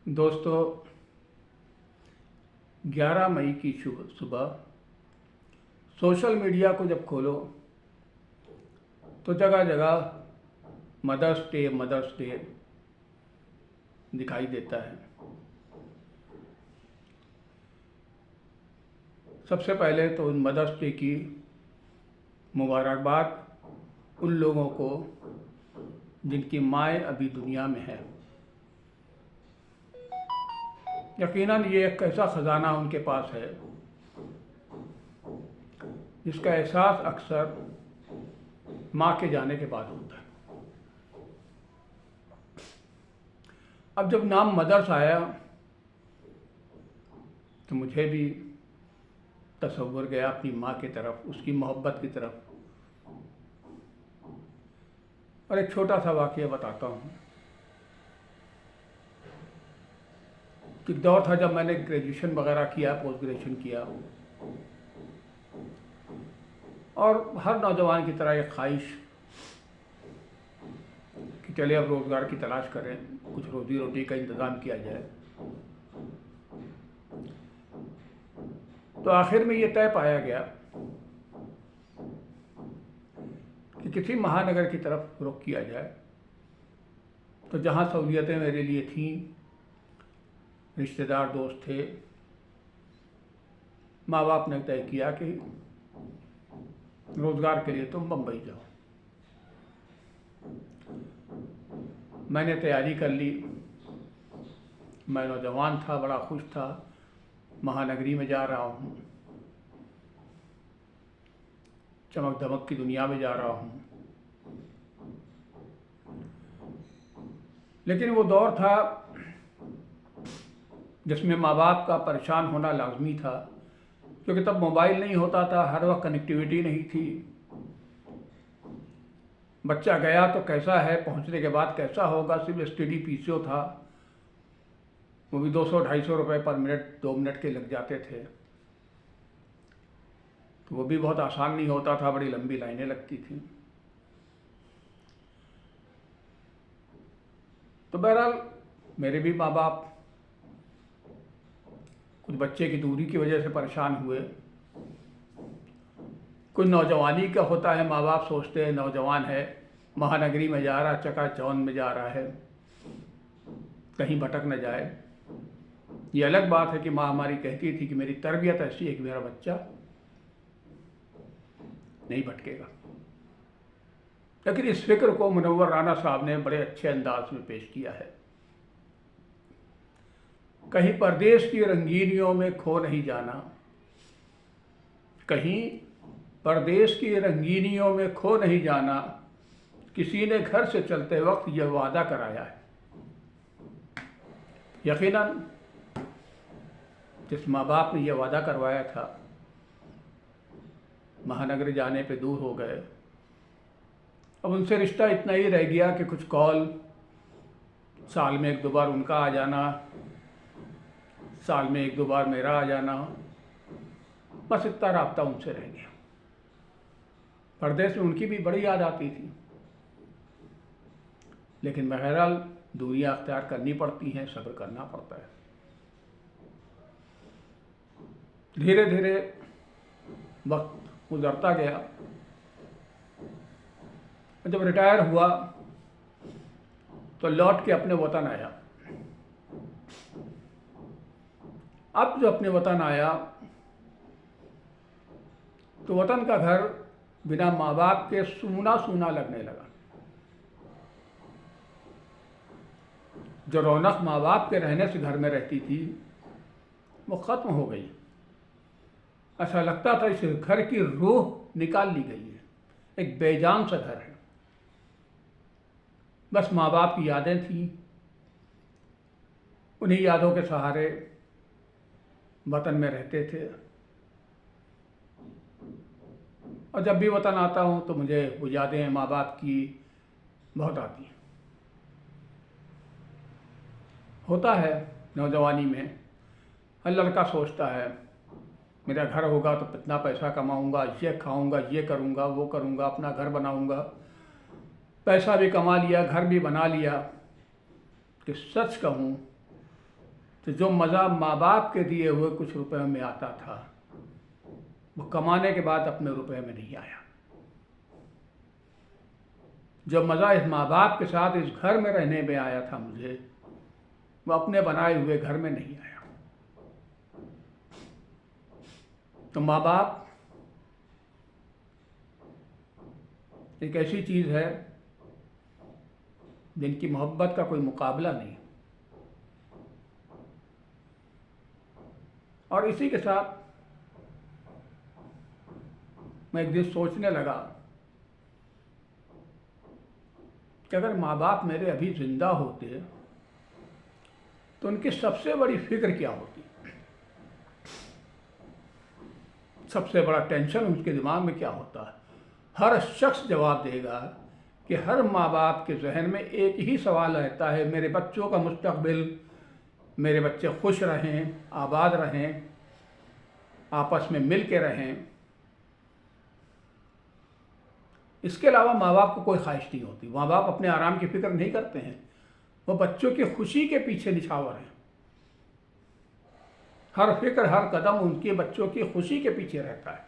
दोस्तों, 11 मई की सुबह सोशल मीडिया को जब खोलो तो जगह जगह मदर्स डे दिखाई देता है। सबसे पहले तो मदर्स डे की मुबारकबाद उन लोगों को जिनकी माएँ अभी दुनिया में हैं। यकीनन ये एक ऐसा ख़जाना उनके पास है जिसका एहसास अक्सर माँ के जाने के बाद होता है। अब जब नाम मदर्स आया तो मुझे भी तसव्वुर गया अपनी माँ की तरफ, उसकी मोहब्बत की तरफ। और एक छोटा सा वाक़या बताता हूँ कि दौर था जब मैंने ग्रेजुएशन वगैरह किया, पोस्ट ग्रेजुएशन किया, और हर नौजवान की तरह एक ख्वाहिश कि चले अब रोज़गार की तलाश करें, कुछ रोज़ी रोटी का इंतज़ाम किया जाए। तो आखिर में ये तय पाया गया कि किसी महानगर की तरफ रुख किया जाए। तो जहाँ सहूलियतें मेरे लिए थीं, रिश्तेदार दोस्त थे, माँ बाप ने तय किया कि रोज़गार के लिए तुम बम्बई जाओ। मैंने तैयारी कर ली। मैं नौजवान था, बड़ा खुश था, महानगरी में जा रहा हूँ, चमक धमक की दुनिया में जा रहा हूँ। लेकिन वो दौर था जिसमें माँ बाप का परेशान होना लाजमी था, क्योंकि तब मोबाइल नहीं होता था, हर वक्त कनेक्टिविटी नहीं थी। बच्चा गया तो कैसा है, पहुंचने के बाद कैसा होगा, सिर्फ एसटीडी पीसीओ था, वो भी 200-250 रुपये पर मिनट, 2 मिनट के लग जाते थे। तो वो भी बहुत आसान नहीं होता था, बड़ी लंबी लाइनें लगती थी। तो बहरहाल मेरे भी माँ बाप कुछ बच्चे की दूरी की वजह से परेशान हुए। कुछ नौजवानी का होता है, माँ बाप सोचते हैं नौजवान है, महानगरी में जा रहा, चकाचौंध में जा रहा है, कहीं भटक न जाए। ये अलग बात है कि माँ हमारी कहती थी कि मेरी तरबियत ऐसी है कि मेरा बच्चा नहीं भटकेगा। लेकिन इस फिक्र को मुनव्वर राना साहब ने बड़े अच्छे अंदाज में पेश किया है। कहीं परदेश की रंगीनियों में खो नहीं जाना, कहीं परदेश की रंगीनियों में खो नहीं जाना, किसी ने घर से चलते वक्त यह वादा कराया है। यकीनन जिस माँ बाप ने यह वादा करवाया था, महानगर जाने पे दूर हो गए। अब उनसे रिश्ता इतना ही रह गया कि कुछ कॉल, साल में 1-2 बार उनका आ जाना, साल में 1-2 बार मेरा आ जाना, बस इतना राब्ता उनसे रह गया। परदेश में उनकी भी बड़ी याद आती थी, लेकिन बहरहाल दूरियां अख्तियार करनी पड़ती हैं, सब्र करना पड़ता है। धीरे धीरे वक्त गुजरता गया। जब रिटायर हुआ तो लौट के अपने वतन आया। अब जो अपने वतन आया तो वतन का घर बिना माँ बाप के सूना सूना लगने लगा। जो रौनक माँ बाप के रहने से घर में रहती थी वो ख़त्म हो गई। ऐसा लगता था इस घर की रूह निकाल ली गई है, एक बेजान सा घर है। बस माँ बाप की यादें थीं, उन्हीं यादों के सहारे वतन में रहते थे। और जब भी वतन आता हूँ तो मुझे वो यादें माँ बाप की बहुत आती हैं। होता है नौजवानी में, हर लड़का सोचता है मेरा घर होगा तो कितना पैसा कमाऊंगा, ये खाऊंगा, ये करूंगा, वो करूंगा, अपना घर बनाऊंगा। पैसा भी कमा लिया, घर भी बना लिया। कि सच कहूँ तो जो मज़ा माँ बाप के दिए हुए कुछ रुपए में आता था, वो कमाने के बाद अपने रुपए में नहीं आया। जो मज़ा इस माँ बाप के साथ इस घर में रहने में आया था मुझे, वो अपने बनाए हुए घर में नहीं आया। तो माँ बाप एक ऐसी चीज़ है जिनकी मोहब्बत का कोई मुकाबला नहीं। और इसी के साथ मैं एक दिन सोचने लगा कि अगर माँ बाप मेरे अभी जिंदा होते तो उनकी सबसे बड़ी फिक्र क्या होती, सबसे बड़ा टेंशन उनके दिमाग में क्या होता। हर शख्स जवाब देगा कि हर माँ बाप के जहन में एक ही सवाल रहता है, मेरे बच्चों का मुस्तकबिल, मेरे बच्चे खुश रहें, आबाद रहें, आपस में मिल के रहें। इसके अलावा माँ बाप को कोई ख्वाहिश नहीं होती। माँ बाप अपने आराम की फिक्र नहीं करते हैं, वो बच्चों की खुशी के पीछे निछावर हैं। हर फिक्र, हर कदम उनके बच्चों की खुशी के पीछे रहता है।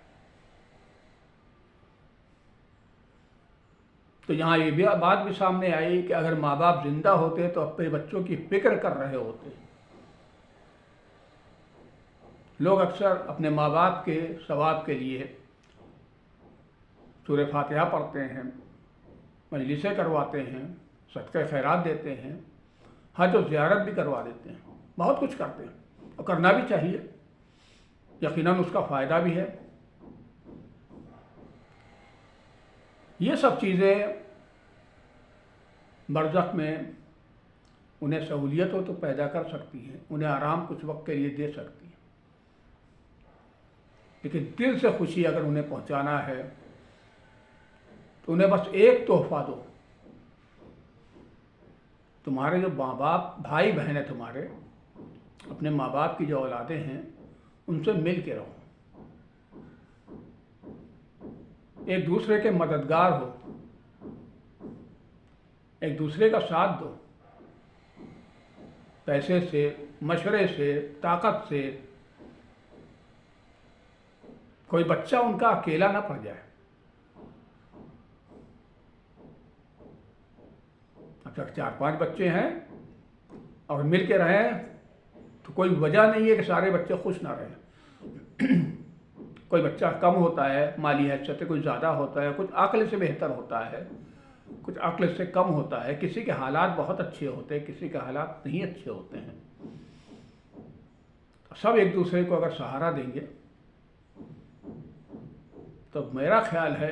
तो यहाँ ये भी बात भी सामने आई कि अगर माँ बाप जिंदा होते तो अपने बच्चों की फिक्र कर रहे होते। लोग अक्सर अपने माँ बाप के सवाब के लिए सूरह फातिहा पढ़ते हैं, मजलिसें करवाते हैं, सदक़े खैरात देते हैं, हज और ज़ियारत भी करवा देते हैं, बहुत कुछ करते हैं और करना भी चाहिए, यकीनन उसका फ़ायदा भी है। ये सब चीज़ें बरज़ख में उन्हें सहूलियत तो पैदा कर सकती हैं, उन्हें आराम कुछ वक्त के लिए दे सकती हैं, लेकिन दिल से खुशी अगर उन्हें पहुंचाना है तो उन्हें बस एक तोहफा दो। तुम्हारे जो माँ बाप, भाई बहन है तुम्हारे, अपने माँ बाप की जो औलादें हैं, उनसे मिल के रहो, एक दूसरे के मददगार हो, एक दूसरे का साथ दो, पैसे से, मशवरे से, ताकत से। कोई बच्चा उनका अकेला ना पड़ जाए। अब तक 4-5 बच्चे हैं और मिल के रहें तो कोई वजह नहीं है कि सारे बच्चे खुश ना रहें। कोई बच्चा कम होता है, माली हैसियत से कोई ज़्यादा होता है, कुछ अक्ल से बेहतर होता है, कुछ अक्ल से कम होता है, किसी के हालात बहुत अच्छे होते हैं, किसी के हालात नहीं अच्छे होते हैं। सब एक दूसरे को अगर सहारा देंगे तो मेरा ख्याल है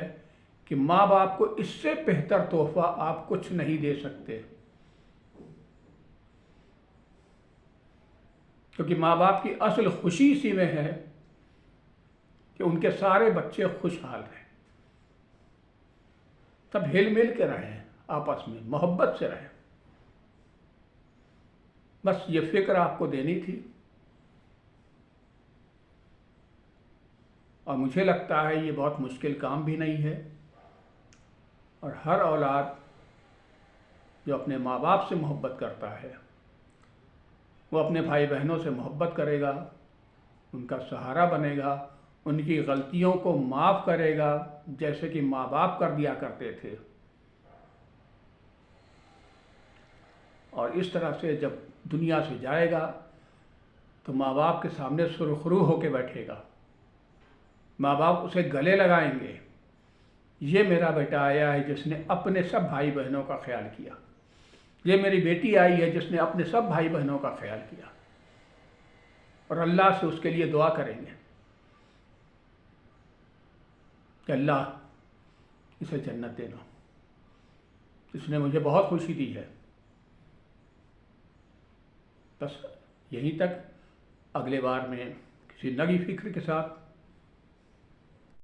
कि माँ बाप को इससे बेहतर तोहफा आप कुछ नहीं दे सकते, क्योंकि माँ बाप की असल खुशी इसी में है कि उनके सारे बच्चे खुशहाल रहें, सब हिल मिल के रहें, आपस में मोहब्बत से रहें। बस ये फिक्र आपको देनी थी। और मुझे लगता है ये बहुत मुश्किल काम भी नहीं है, और हर औलाद जो अपने माँ बाप से मोहब्बत करता है वो अपने भाई बहनों से मोहब्बत करेगा, उनका सहारा बनेगा, उनकी गलतियों को माफ़ करेगा जैसे कि माँ बाप कर दिया करते थे। और इस तरह से जब दुनिया से जाएगा तो माँ बाप के सामने सुरखरू होकर बैठेगा, माँ बाप उसे गले लगाएंगे, ये मेरा बेटा आया है जिसने अपने सब भाई बहनों का ख्याल किया, ये मेरी बेटी आई है जिसने अपने सब भाई बहनों का ख्याल किया, और अल्लाह से उसके लिए दुआ करेंगे कि अल्लाह इसे जन्नत देना, इसने मुझे बहुत खुशी दी है। बस यहीं तक। अगले बार में किसी नई फिक्र के साथ